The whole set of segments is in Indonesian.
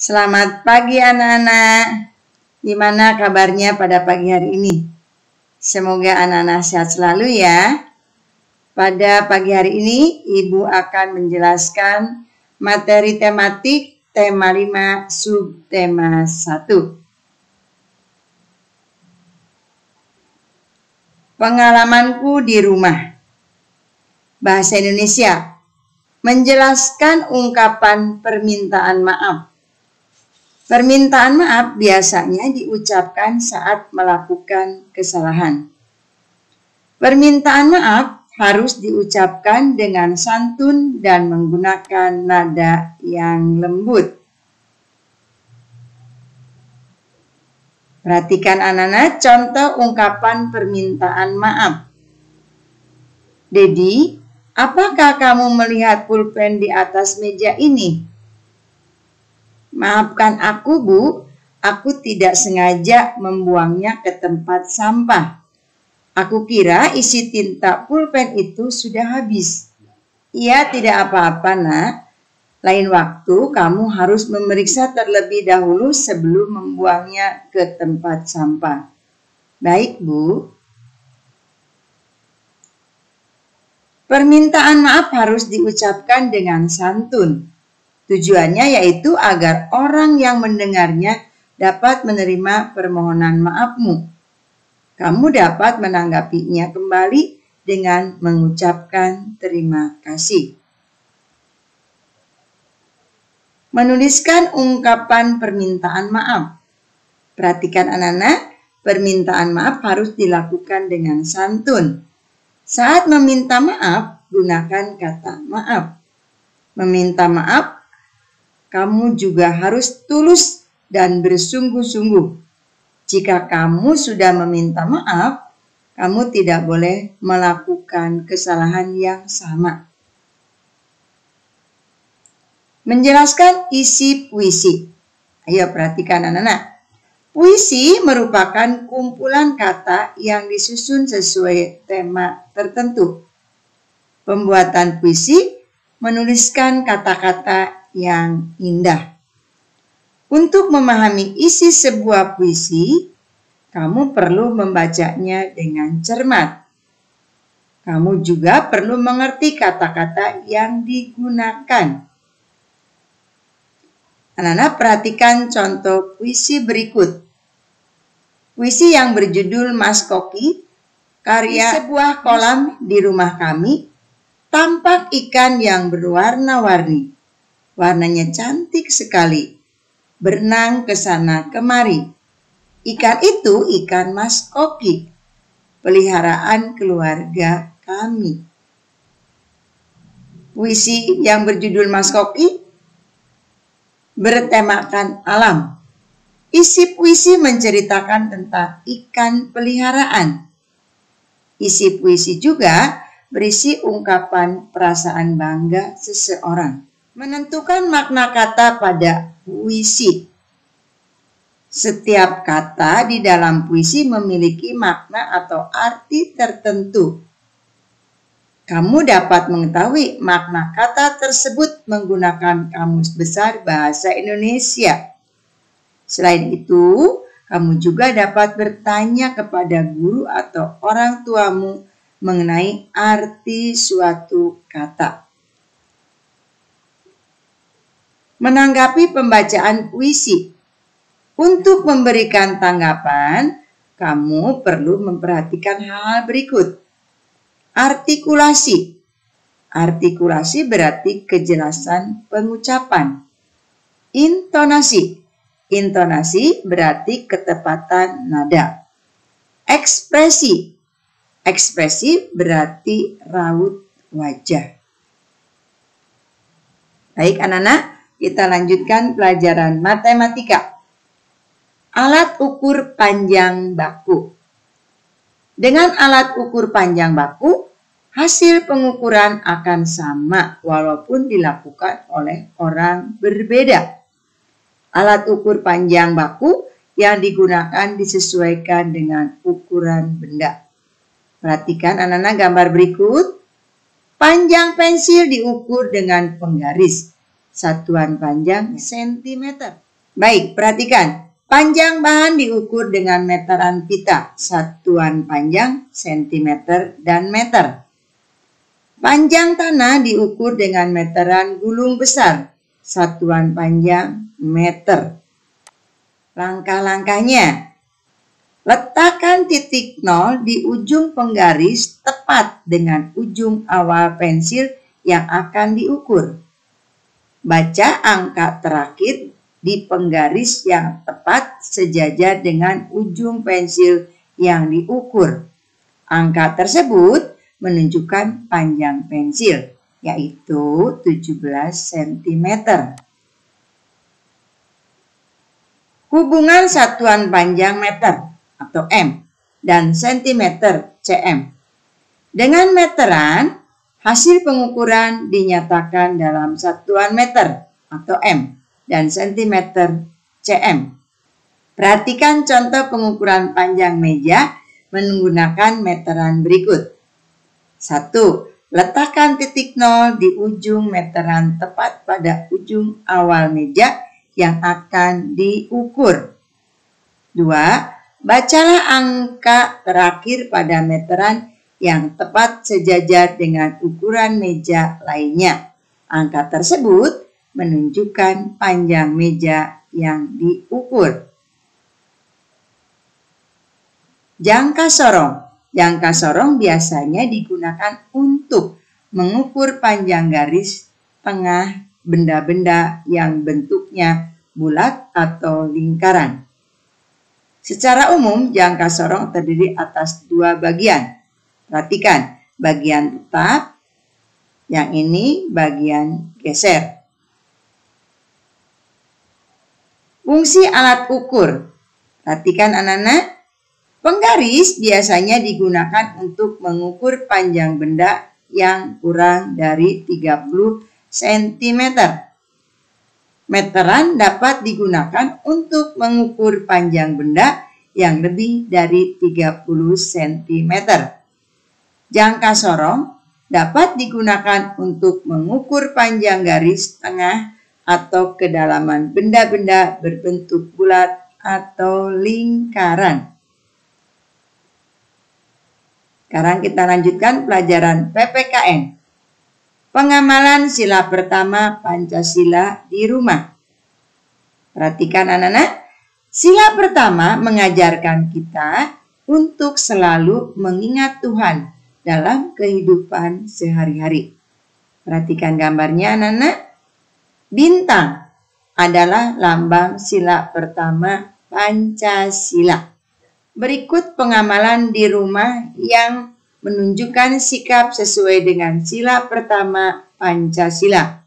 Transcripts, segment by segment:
Selamat pagi anak-anak. Gimana kabarnya pada pagi hari ini? Semoga anak-anak sehat selalu ya. Pada pagi hari ini Ibu akan menjelaskan materi tematik tema 5 subtema 1. Pengalamanku di rumah. Bahasa Indonesia. Menjelaskan ungkapan permintaan maaf. Permintaan maaf biasanya diucapkan saat melakukan kesalahan. Permintaan maaf harus diucapkan dengan santun dan menggunakan nada yang lembut. Perhatikan anak-anak contoh ungkapan permintaan maaf. Dedi, apakah kamu melihat pulpen di atas meja ini? Maafkan aku, Bu. Aku tidak sengaja membuangnya ke tempat sampah. Aku kira isi tinta pulpen itu sudah habis. Iya, tidak apa-apa, Nak. Lain waktu kamu harus memeriksa terlebih dahulu sebelum membuangnya ke tempat sampah. Baik, Bu. Permintaan maaf harus diucapkan dengan santun. Tujuannya yaitu agar orang yang mendengarnya dapat menerima permohonan maafmu. Kamu dapat menanggapinya kembali dengan mengucapkan terima kasih. Menuliskan ungkapan permintaan maaf. Perhatikan anak-anak, permintaan maaf harus dilakukan dengan santun. Saat meminta maaf, gunakan kata maaf. Meminta maaf, kamu juga harus tulus dan bersungguh-sungguh. Jika kamu sudah meminta maaf, kamu tidak boleh melakukan kesalahan yang sama. Menjelaskan isi puisi. Ayo perhatikan anak-anak. Puisi merupakan kumpulan kata yang disusun sesuai tema tertentu. Pembuatan puisi menuliskan kata-kata yang indah. Untuk memahami isi sebuah puisi, kamu perlu membacanya dengan cermat. Kamu juga perlu mengerti kata-kata yang digunakan. Anak-anak perhatikan contoh puisi berikut. Puisi yang berjudul Mas Koki, karya sebuah kolam di rumah kami, tampak ikan yang berwarna-warni. Warnanya cantik sekali, berenang ke sana kemari. Ikan itu ikan Mas Koki, peliharaan keluarga kami. Puisi yang berjudul Mas Koki bertemakan alam. Isi puisi menceritakan tentang ikan peliharaan. Isi puisi juga berisi ungkapan perasaan bangga seseorang. Menentukan makna kata pada puisi. Setiap kata di dalam puisi memiliki makna atau arti tertentu. Kamu dapat mengetahui makna kata tersebut menggunakan Kamus Besar Bahasa Indonesia. Selain itu, kamu juga dapat bertanya kepada guru atau orang tuamu mengenai arti suatu kata. Menanggapi pembacaan puisi. Untuk memberikan tanggapan, kamu perlu memperhatikan hal-hal berikut. Artikulasi. Artikulasi berarti kejelasan pengucapan. Intonasi. Intonasi berarti ketepatan nada. Ekspresi. Ekspresi berarti raut wajah. Baik anak-anak. Kita lanjutkan pelajaran matematika. Alat ukur panjang baku. Dengan alat ukur panjang baku, hasil pengukuran akan sama walaupun dilakukan oleh orang berbeda. Alat ukur panjang baku yang digunakan disesuaikan dengan ukuran benda. Perhatikan anak-anak gambar berikut. Panjang pensil diukur dengan penggaris. Satuan panjang sentimeter. Baik, perhatikan. Panjang bahan diukur dengan meteran pita, satuan panjang, sentimeter, dan meter. Panjang tanah diukur dengan meteran gulung besar, satuan panjang, meter. Langkah-langkahnya. Letakkan titik 0 di ujung penggaris tepat dengan ujung awal pensil yang akan diukur. Baca angka terakhir di penggaris yang tepat sejajar dengan ujung pensil yang diukur. Angka tersebut menunjukkan panjang pensil, yaitu 17 cm. Hubungan satuan panjang meter atau M dan sentimeter cm. Dengan meteran, hasil pengukuran dinyatakan dalam satuan meter atau M dan sentimeter cm. Perhatikan contoh pengukuran panjang meja menggunakan meteran berikut. 1. Letakkan titik 0 di ujung meteran tepat pada ujung awal meja yang akan diukur. 2. Bacalah angka terakhir pada meteran yang tepat sejajar dengan ukuran meja lainnya. Angka tersebut menunjukkan panjang meja yang diukur. Jangka sorong. Jangka sorong biasanya digunakan untuk mengukur panjang garis tengah benda-benda yang bentuknya bulat atau lingkaran. Secara umum, jangka sorong terdiri atas dua bagian. Perhatikan, bagian tetap, yang ini bagian geser. Fungsi alat ukur. Perhatikan anak-anak, penggaris biasanya digunakan untuk mengukur panjang benda yang kurang dari 30 cm. Meteran dapat digunakan untuk mengukur panjang benda yang lebih dari 30 cm. Jangka sorong dapat digunakan untuk mengukur panjang garis tengah atau kedalaman benda-benda berbentuk bulat atau lingkaran. Sekarang kita lanjutkan pelajaran PPKN. Pengamalan sila pertama Pancasila di rumah. Perhatikan anak-anak, sila pertama mengajarkan kita untuk selalu mengingat Tuhan dalam kehidupan sehari-hari. Perhatikan gambarnya anak-anak. Bintang adalah lambang sila pertama Pancasila. Berikut pengamalan di rumah yang menunjukkan sikap sesuai dengan sila pertama Pancasila.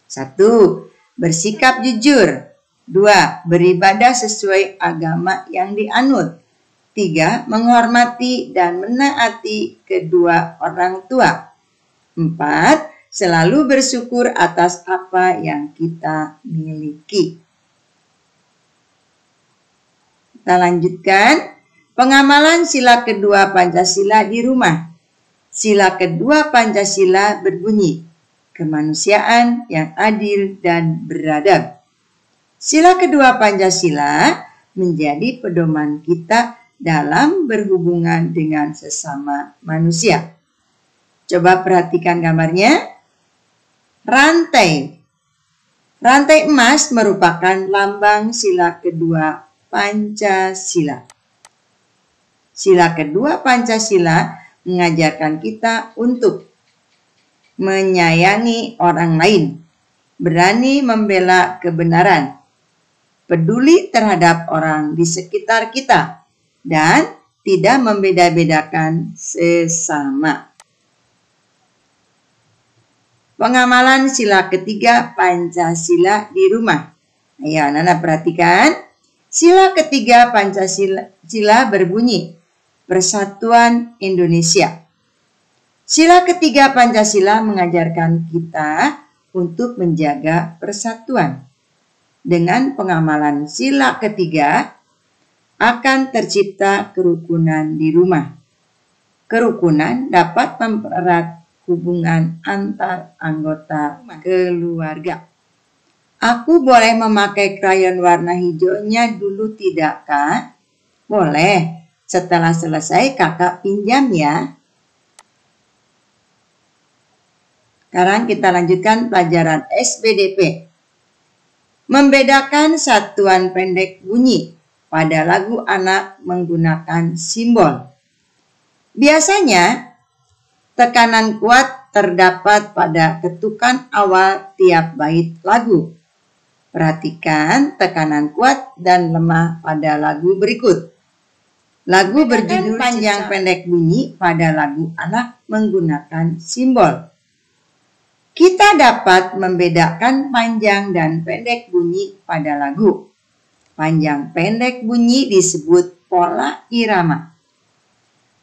1. Bersikap jujur. 2. Beribadah sesuai agama yang dianut. 3. Menghormati dan menaati kedua orang tua. 4. Selalu bersyukur atas apa yang kita miliki. Kita lanjutkan. Pengamalan sila kedua Pancasila di rumah. Sila kedua Pancasila berbunyi, kemanusiaan yang adil dan beradab. Sila kedua Pancasila menjadi pedoman kita dalam berhubungan dengan sesama manusia. Coba perhatikan gambarnya. Rantai. Rantai emas merupakan lambang sila kedua Pancasila. Sila kedua Pancasila mengajarkan kita untuk menyayangi orang lain, berani membela kebenaran, peduli terhadap orang di sekitar kita, dan tidak membeda-bedakan sesama. Pengamalan sila ketiga Pancasila di rumah. Ayo anak-anak perhatikan. Sila ketiga Pancasila berbunyi, Persatuan Indonesia. Sila ketiga Pancasila mengajarkan kita untuk menjaga persatuan. Dengan pengamalan sila ketiga, akan tercipta kerukunan di rumah. Kerukunan dapat mempererat hubungan antar anggota keluarga. Aku boleh memakai krayon warna hijaunya dulu tidakkah? Boleh. Setelah selesai kakak pinjam ya. Sekarang kita lanjutkan pelajaran SBDP. Membedakan satuan pendek bunyi pada lagu anak menggunakan simbol. Biasanya, tekanan kuat terdapat pada ketukan awal tiap bait lagu. Perhatikan tekanan kuat dan lemah pada lagu berikut. Lagu berjudul panjang pendek bunyi pada lagu anak menggunakan simbol. Kita dapat membedakan panjang dan pendek bunyi pada lagu. Panjang pendek bunyi disebut pola irama.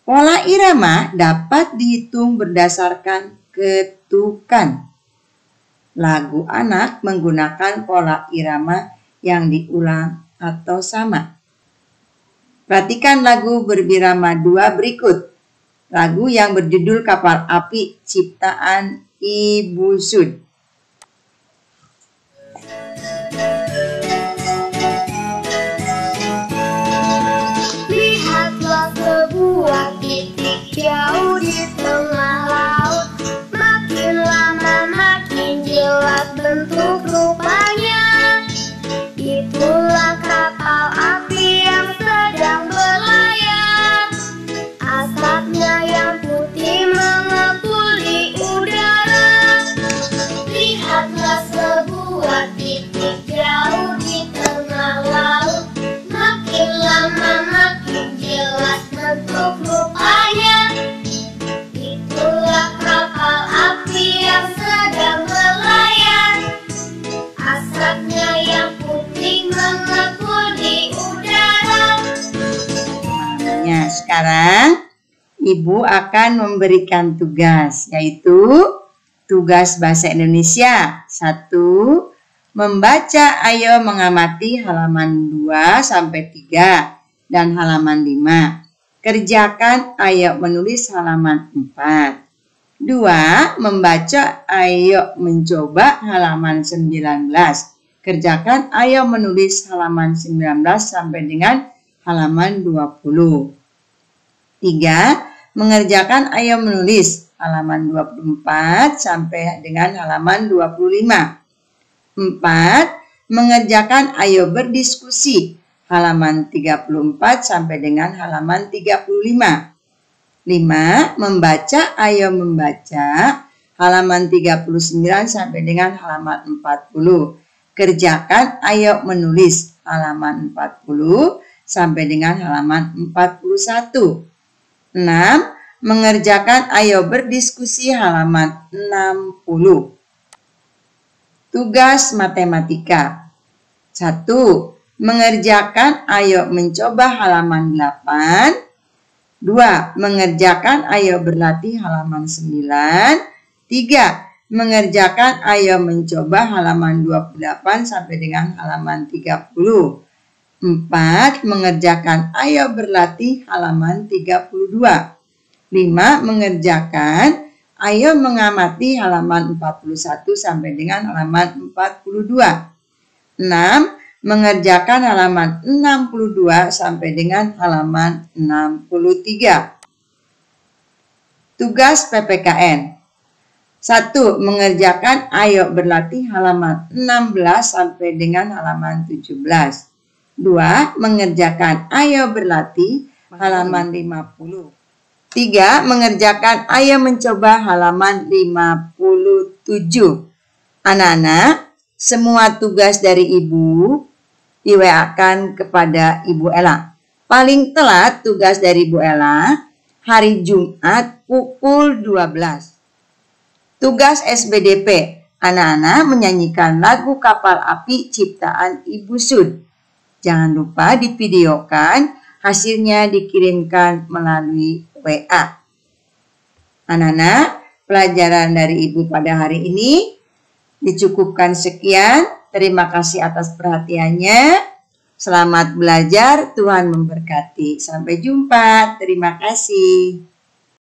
Pola irama dapat dihitung berdasarkan ketukan. Lagu anak menggunakan pola irama yang diulang atau sama. Perhatikan lagu berbirama 2 berikut. Lagu yang berjudul Kapal Api ciptaan Ibu Sud. Lihatlah sebuah titik jauh di tengah laut. Makin lama makin jelas bentuk rupanya. Itulah kapal api yang sedang berlayar. Asapnya yang putih mengepul di udara. Lihatlah sebuah titik jauh di tengah laut. Makin lama makin jelas bentuk rupanya. Itulah kapal api yang sedang berlayar. Asapnya yang putih mengepul di udara. Sekarang Ibu akan memberikan tugas, yaitu tugas bahasa Indonesia. 1. Membaca ayo mengamati halaman 2-3 dan halaman 5. Kerjakan ayo menulis halaman 4. 2. Membaca ayo mencoba halaman 19. Kerjakan ayo menulis halaman 19 sampai dengan halaman 20. 3. Mengerjakan ayo menulis halaman 24 sampai dengan halaman 25. 4. Mengerjakan ayo berdiskusi halaman 34 sampai dengan halaman 35. 5. Membaca ayo membaca halaman 39 sampai dengan halaman 40. Kerjakan ayo menulis halaman 40 sampai dengan halaman 41. 6. Mengerjakan ayo berdiskusi halaman 60. Tugas matematika. 1. Mengerjakan ayo mencoba halaman 8. 2. Mengerjakan ayo berlatih halaman 9. 3. Mengerjakan ayo mencoba halaman 28 sampai dengan halaman 30. 4. Mengerjakan ayo berlatih halaman 32. 5. Mengerjakan ayo mengamati halaman 41 sampai dengan halaman 42. 6. Mengerjakan halaman 62 sampai dengan halaman 63. Tugas PPKN. 1. Mengerjakan ayo berlatih halaman 16 sampai dengan halaman 17. 2. Mengerjakan ayo berlatih halaman 50. 3. Mengerjakan ayo mencoba halaman 57. Anak-anak, semua tugas dari Ibu di-WA-kan kepada Ibu Ella. Paling telat tugas dari Ibu Ella hari Jumat pukul 12. Tugas SBDP. Anak-anak menyanyikan lagu Kapal Api ciptaan Ibu Sud. Jangan lupa divideokan, hasilnya dikirimkan melalui WA. Anak-anak, pelajaran dari Ibu pada hari ini dicukupkan sekian. Terima kasih atas perhatiannya. Selamat belajar, Tuhan memberkati. Sampai jumpa. Terima kasih.